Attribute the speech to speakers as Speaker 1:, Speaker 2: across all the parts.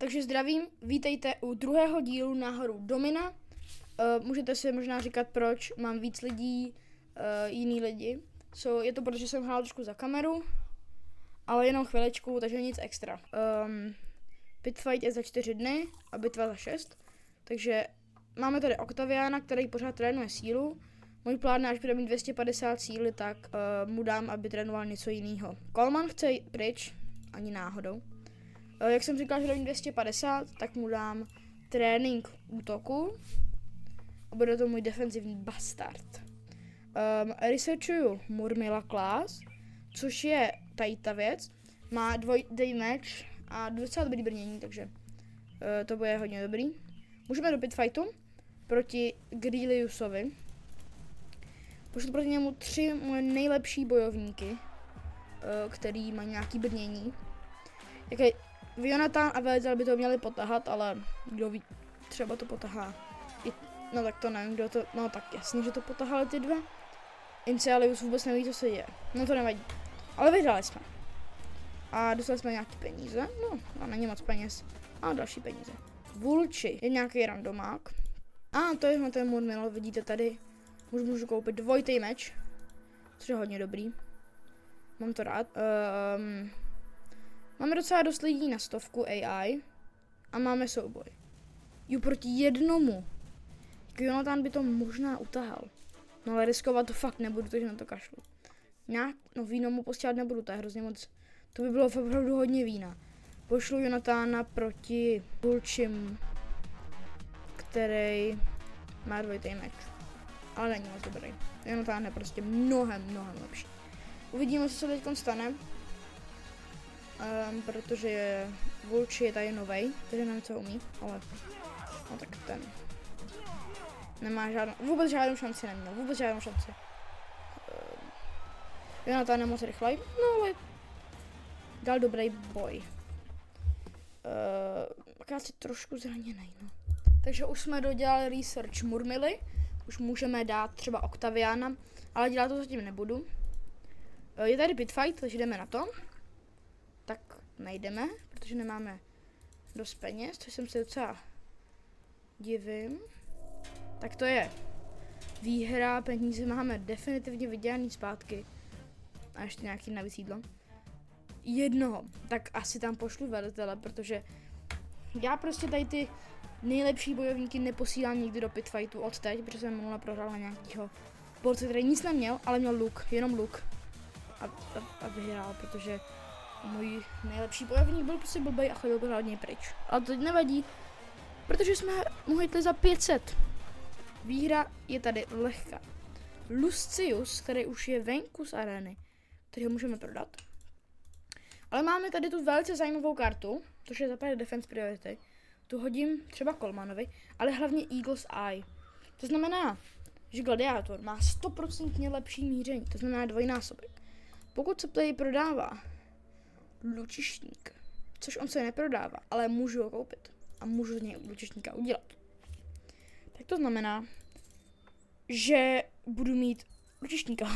Speaker 1: Takže zdravím, vítejte u druhého dílu Náhodou Domina. Můžete si možná říkat, proč mám víc lidí, jiný lidi. Je to, protože jsem hrál trošku za kameru, ale jenom chvilečku, takže nic extra. Pitfight je za 4 dny a bitva za 6. Takže máme tady Octaviana, který pořád trénuje sílu. Můj plán je, až bude mít 250 síly, tak mu dám, aby trénoval něco jiného. Coleman chce jít pryč, ani náhodou. Jak jsem říkal, že bude mít 250, tak mu dám trénink útoku. A bude to můj defenzivní bastard. Researchuju Murmila class, což je tady ta věc. Má dvojitý meč a docela dobrý brnění, takže to bude hodně dobrý. Můžeme do pitfightu proti Griliusovi. Pošlu proti němu 3 moje nejlepší bojovníky, který mají nějaký brnění. Jaký Jonathan a Velizel by to měli potahat, ale kdo ví, třeba to potahá. No tak to nevím, kdo to, no tak jasně, že to potahali ty dva. Incialius vůbec neví, co se děje. No to nevadí. Ale vyhráli jsme. A dostali jsme nějaký peníze, no a není moc peněz. A další peníze. Vulči je nějaký randomák. A to je ten Murmil, vidíte tady. Můžu koupit dvojitý meč, což je hodně dobrý. Mám to rád. Máme docela dost lidí na 100 AI a máme souboj. Proti jednomu. Jonathan by to možná utahal. No ale riskovat to fakt nebudu, takže na to kašlu. Víno mu posílat nebudu, to je hrozně moc. To by bylo opravdu hodně vína. Pošlu Jonathana proti Vulčim, který má dvojitý meč. Ale není moc dobrý. Jonathan je prostě mnohem lepší. Uvidíme, co se teď stane. Protože Vulči je tady novej, takže nevím, co umí, ale no tak ten nemá vůbec žádnou šanci neměl, Jonathan je moc rychlej, no ale dal dobrý boj. Akorát si trošku zraněnej, no. Takže už jsme dodělali research Murmily, už můžeme dát třeba Octaviana, ale dělat to zatím nebudu. Je tady pitfight, takže jdeme na to. Tak nejdeme, protože nemáme dost peněz, což jsem se docela divím. Tak to je výhra, peníze máme definitivně vydělaný zpátky. A ještě nějaký navíc jídlo. Jednoho, tak asi tam pošlu velitele, protože já prostě tady ty nejlepší bojovníky neposílám nikdy do pitfightu od teď, protože jsem minule prohrál na nějakýho borce, který nic neměl, ale měl luk, jenom luk. A vyhrál, protože můj nejlepší bojovník byl prostě blbej a chodil pořád něj pryč. Ale to nevadí, protože jsme mohli jít za 500. Výhra je tady lehká. Lucius, který už je venku z arény, který ho můžeme prodat. Ale máme tady tu velice zajímavou kartu, což je za prvé defense priority. Tu hodím třeba Colemanovi, ale hlavně Eagle's Eye. To znamená, že gladiátor má 100% lepší míření, to znamená dvojnásobek. Pokud se tady prodává lučišník, což on se neprodává, ale můžu ho koupit a můžu z něj lučišníka udělat, tak to znamená, že budu mít lučišníka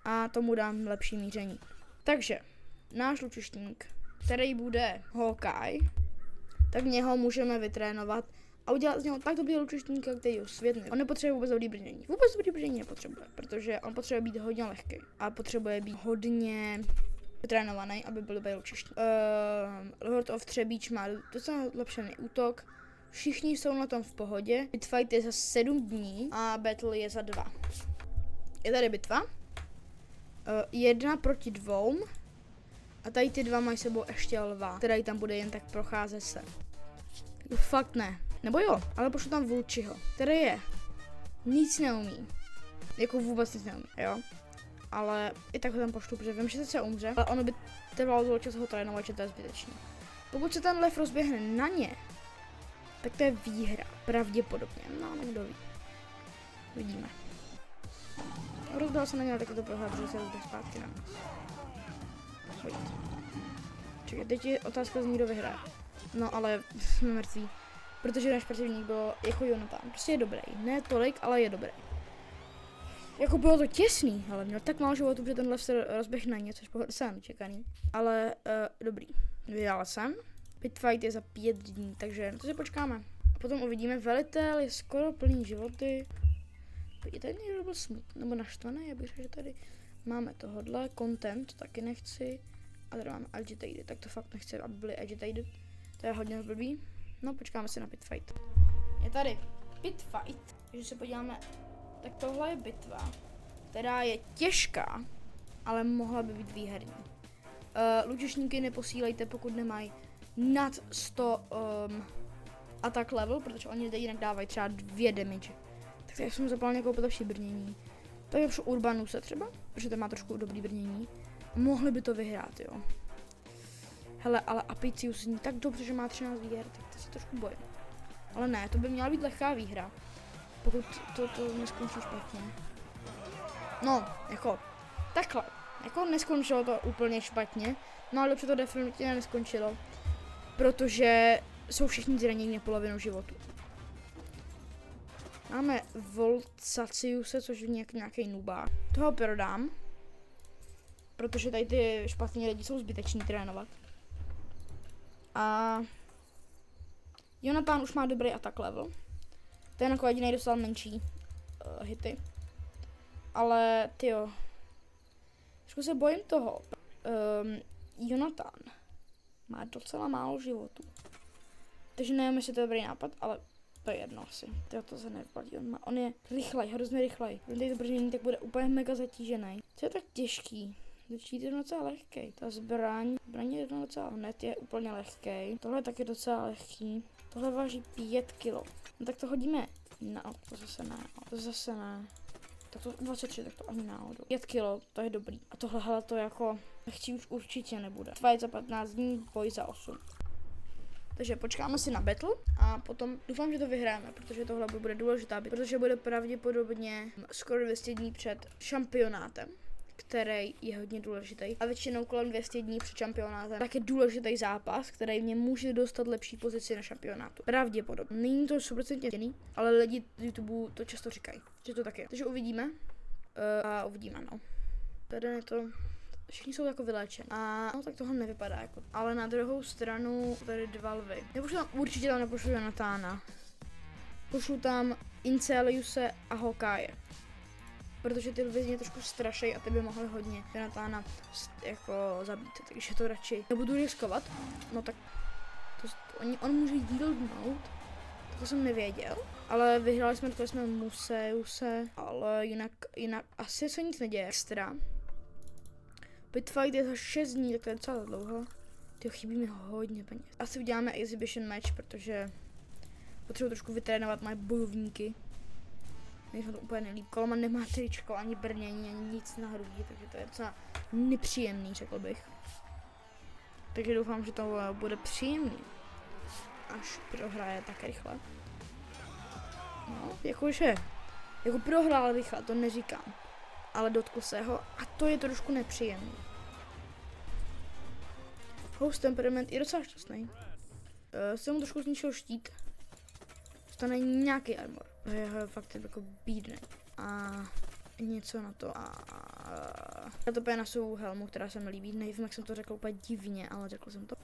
Speaker 1: a tomu dám lepší míření. Takže náš lučišník, který bude Hawkeye, tak něho můžeme vytrénovat a udělat z něho tak dobrý lučišníka, který je světný. On nepotřebuje vůbec dobrý brnění. Vůbec dobrý brnění nepotřebuje, protože on potřebuje být hodně lehký a potřebuje být hodně vytrénovaný, aby byl dobrý lučišník. Lord of Třebíč má docela zlepšený útok. Všichni jsou na tom v pohodě. Pitfight je za 7 dní a battle je za 2. Je tady bitva. 1 proti 2. A tady ty dva mají sebou ještě lva, který tam bude jen tak procházet se. Fakt ne. Nebo jo, ale pošlu tam Vulčiho, který je. Nic neumí. Jako vůbec nic neumí, jo. Ale i tak ho tam pošlu, protože vím, že se umře. Ale ono by trvalo dlouho čas ho trénovat, že to je zbytečné. Pokud se ten lev rozběhne na ně, tak to je výhra. Pravděpodobně. No, kdo ví. Vidíme. Rozběhl se na ně, tak to prohrál, protože se rozběh zpátky na nás. Pojď. Čekaj, teď je otázka, z kdo vyhraje. No ale jsme mrtví. Protože náš protivník byl jako Jonathan. Prostě je dobrý. Ne tolik, ale je dobrý. Jako bylo to těsný, ale měl tak málo životů, že ten lev se rozběh na ně, což bylo docela nečekaný. Ale dobrý. Vyhrál jsem. Pitfight je za 5 dní, takže to si počkáme. A potom uvidíme, velitel je skoro plný životy. Je tady někdo byl smutný nebo naštvaný, já bych řekl, že tady máme tohodle, content, taky nechci. A tady máme agitated, tak to fakt nechci, aby byli agitated. To je hodně blbý. No, počkáme si na pitfight. Je tady pitfight, když se podíváme, tak tohle je bitva, která je těžká, ale mohla by být výherní. Lučišníky neposílejte, pokud nemají nad 100 attack level, protože oni jinak dávají třeba 2 damage. Tak já jsem zapal koupit lepší brnění. Tak je Urbanuse třeba, protože ten má trošku dobrý brnění. Mohli by to vyhrát, jo. Hele, ale Apicius zní tak dobře, že má 13 výher, tak to se trošku bojím. Ale ne, to by měla být lehká výhra. Pokud to neskončí špatně. No, jako, takhle. Jako neskončilo to úplně špatně, no ale dobře to definitivně neskončilo. Protože jsou všichni zranění na polovinu životu. Máme Volcaciuse, což je nějaký nubák. Toho prodám. Protože tady ty špatní lidi jsou zbyteční trénovat. A Jonathan už má dobrý attack level. Ten jako jediný dostal menší hity. Ale tyjo. Trošku se bojím toho. Jonathan má docela málo životů. Takže nevím, jestli to je dobrý nápad, ale to je jedno asi. To se nevyplatí. On je rychlej, hrozně rychlej. Když tady to brnění, tak bude úplně mega zatížený. Co je tak těžký? Začít je docela lehký. Ta zbraň je docela, hned je úplně lehký. Tohle je taky docela lehký. Tohle váží 5 kg. No tak to hodíme. No, to zase ne. To zase ne. Tak to 23, tak to ani náhodou. 5 kg, to je dobrý. A tohle, hele, to jako lehčí už určitě nebude. Fight za 15 dní, boj za 8. Takže počkáme si na battle a potom doufám, že to vyhráme, protože tohle bude důležitá bitva, protože bude pravděpodobně skoro 200 dní před šampionátem, který je hodně důležitý. A většinou kolem 200 dní před šampionátem tak je důležitý zápas, který mě může dostat lepší pozici na šampionátu. Pravděpodobně. Není to 100% děný, ale lidi z YouTube to často říkají, že to tak je. Takže uvidíme. A uvidíme, no. Tady je to... Všichni jsou jako vyléčeni. A no tak tohle nevypadá jako. Ale na druhou stranu tady 2 lvy. Určitě tam nepošlu Jonatána. Pošlu tam Inceliuse a Hawkeye. Protože ty lvy mě trošku strašej a ty by mohly hodně Jonatána jako zabít. Takže to radši nebudu riskovat. No tak on může yieldnout. To jsem nevěděl. Ale vyhráli jsme, to jsme Museuse. Ale jinak asi se nic neděje extra. Pitfight je za 6 dní, tak to je docela dlouho. Tyjo, chybí mi hodně peněz. Asi uděláme exhibition match, protože potřebuji trošku vytrénovat moje bojovníky. Nejsme to úplně nelíp. Koloman nemá tričko, ani brnění, ani nic na hrudi, takže to je docela nepříjemný, řekl bych. Takže doufám, že to bude příjemný. Až prohraje tak rychle. No, jakože, jako prohrál rychle, to neříkám. Ale dotkl se ho a to je trošku nepříjemný. Host temperament je docela šťastný. Jsem mu trošku zničil štít. Dostane nějaký armor. Je fakt jako bídný. A něco na to. Já to úplně na svou helmu, která se mi líbí. Nevím, jak jsem to řekl úplně divně, ale řekl jsem to.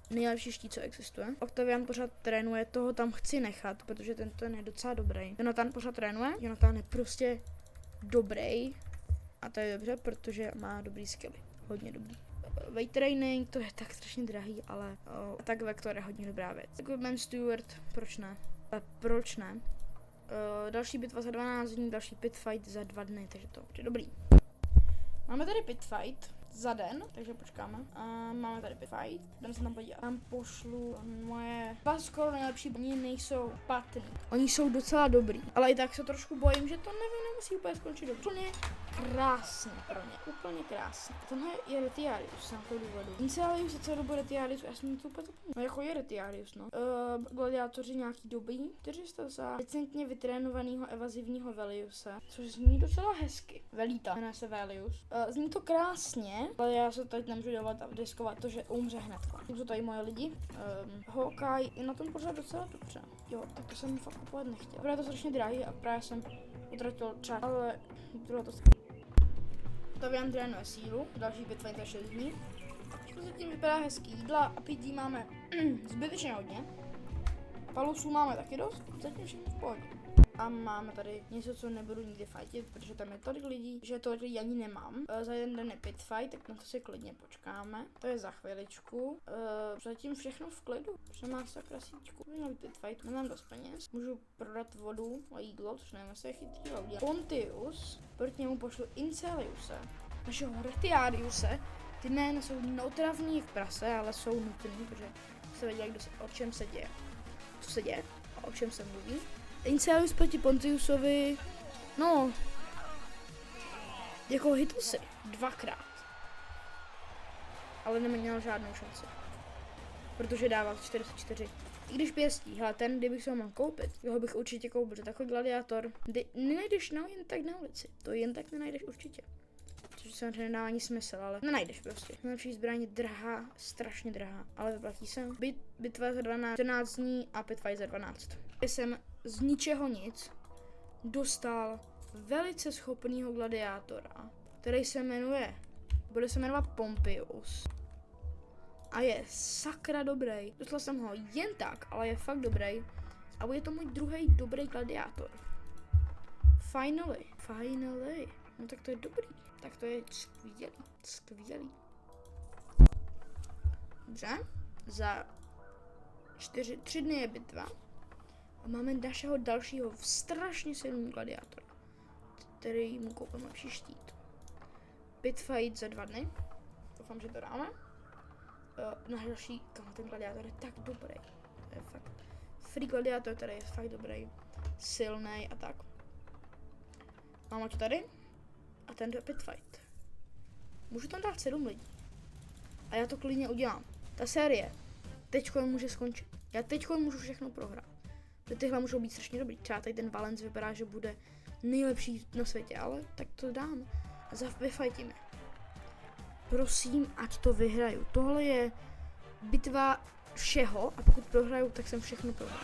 Speaker 1: Nejlepší štít, co existuje. Octavian pořád trénuje, toho tam chci nechat, protože ten je docela dobrý. Jonathan pořád trénuje, Jonathan je prostě dobrý. A to je dobře, protože má dobrý skilly. Hodně dobrý. Weight training, to je tak strašně drahý, ale tak Vektor je hodně dobrá věc. Equipment Steward, proč ne? Proč ne? Další bitva za 12 dní, další pitfight za 2 dny, takže to je dobrý. Máme tady pitfight za den, takže počkáme. Máme tady pitfight, jdeme se tam podívat. Tam pošlu moje 2 skoro nejlepší, oni nejsou patný. Oni jsou docela dobrý, ale i tak se trošku bojím, že to nemusí úplně skončit dobře. Úplně krásně pro ně, úplně krásně. Tenhle je Retiarius, na to důvodu. Incelius je celou dobu Retiarius, já jsem to úplně zapomněl. No jako je Retiarius, no. Gladiátoři nějaký dobrý, 400 za decentně vytrénovaného evazivního Veliuse, což zní docela hezky. Velíta, jmenuje se Velius. Zní to krásně, ale já se teď nemůžu dávat a diskovat to, že umře hned. Jsou tady moje lidi. Hawkeye je na tom pořád docela dobře. Jo, tak to jsem fakt kupovat nechtěl. Právě to strašně drahý a právě jsem utratil čas, ale bylo to Octavian trénuje sílu, další bitva je 6 dní. A zatím vypadá hezký. Jídla a pití máme Zbytečně hodně. Palusů máme taky dost, zatím všechno v pohodě. A máme tady něco, co nebudu nikdy fightit, protože tam je tolik lidí, že tolik lidí ani nemám. Za jeden den je pit fight, tak na to si klidně počkáme. To je za chviličku. Zatím všechno v klidu, protože má sakra síťku. Měl pit fight, nemám dost peněz. Můžu prodat vodu a jídlo, což nevím, jestli je chytrý, ale udělám. Pontius, proti němu pošlu Inceliuse, našeho Retiariuse. Ty jména jsou neotravní v prase, ale jsou nutný, protože se věděli, o čem se děje. Co se děje a o čem se mluví. Incelius proti Pontiusovi, no, jako hitl si 2krát, ale neměl žádnou šanci, protože dával 44. I když pěstí, hele, ten, kdybych se ho mohl koupit, jeho bych určitě koupil, že takový gladiátor, nenajdeš jen tak na ulici, to jen tak nenajdeš určitě. Což samozřejmě nedává ani smysl, ale nenajdeš prostě. Nejlepší zbraň je drahá, strašně drahá, ale vyplatí se. Bitva za 14 dní a pit fight za 12. Jsem z ničeho nic dostal velice schopného gladiátora, který se bude se jmenovat Pompeius. A je sakra dobrý. Dostal jsem ho jen tak, ale je fakt dobrý. A bude to můj druhý dobrý gladiátor. Finally. No tak to je dobrý. Tak to je skvělý. Dobře, za 3 dny je bitva a máme našeho dalšího strašně silného gladiátora, který mu koupím lepší štít. Pit fight za 2 dny, doufám, že to dáme. Náš další, ten gladiátor je tak dobrý, to je fakt free gladiátor, který je fakt dobrý, silný a tak. Máme to tady. A ten je pit fight. Můžu tam dát 7 lidí. A já to klidně udělám. Ta série teďko může skončit. Já teďko můžu všechno prohrát. Protože tyhle můžou být strašně dobrý. Třeba tady ten Valens vypadá, že bude nejlepší na světě, ale tak to dám. A vyfajtíme. Prosím, ať to vyhraju. Tohle je bitva všeho a pokud prohraju, tak jsem všechno prohrál.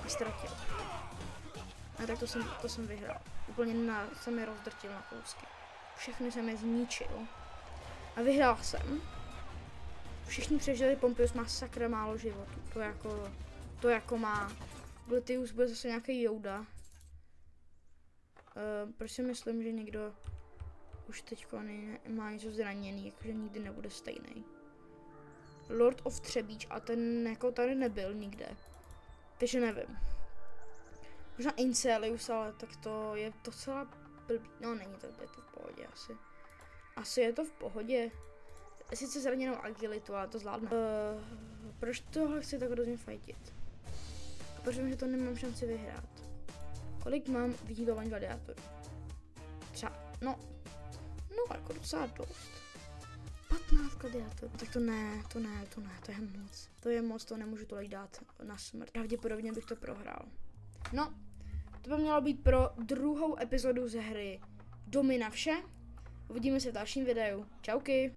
Speaker 1: A ztratil. A tak to jsem vyhrál. Úplně jsem je rozdrtil na kousky. Všechny jsem je zničil. A vyhrál jsem. Všichni přežili, Pompeius má sakra málo životů. To jako má. Gladius bude zase nějaký Jouda. Proč si myslím, že někdo už teďko má něco zraněný, jakože nikdy nebude stejný. Lord of Třebíč a ten jako tady nebyl nikde. Takže nevím. Možná Incelius, ale tak to je docela blbý. No není to, je to v pohodě asi. Asi je to v pohodě. Sice zraněnou agilitu, ale to zvládnu. Proč tohle chci tak hrozně fajtit? Protože vím, že to nemám šanci vyhrát. Kolik mám vyhýbávání gladiátorů? Třeba, no jako docela dost. 15 gladiátorů. Tak to ne, to je moc, to nemůžu tolik dát na smrt. Pravděpodobně bych to prohrál. No, to by mělo být pro druhou epizodu ze hry Domina vše. Uvidíme se v dalším videu. Čauky.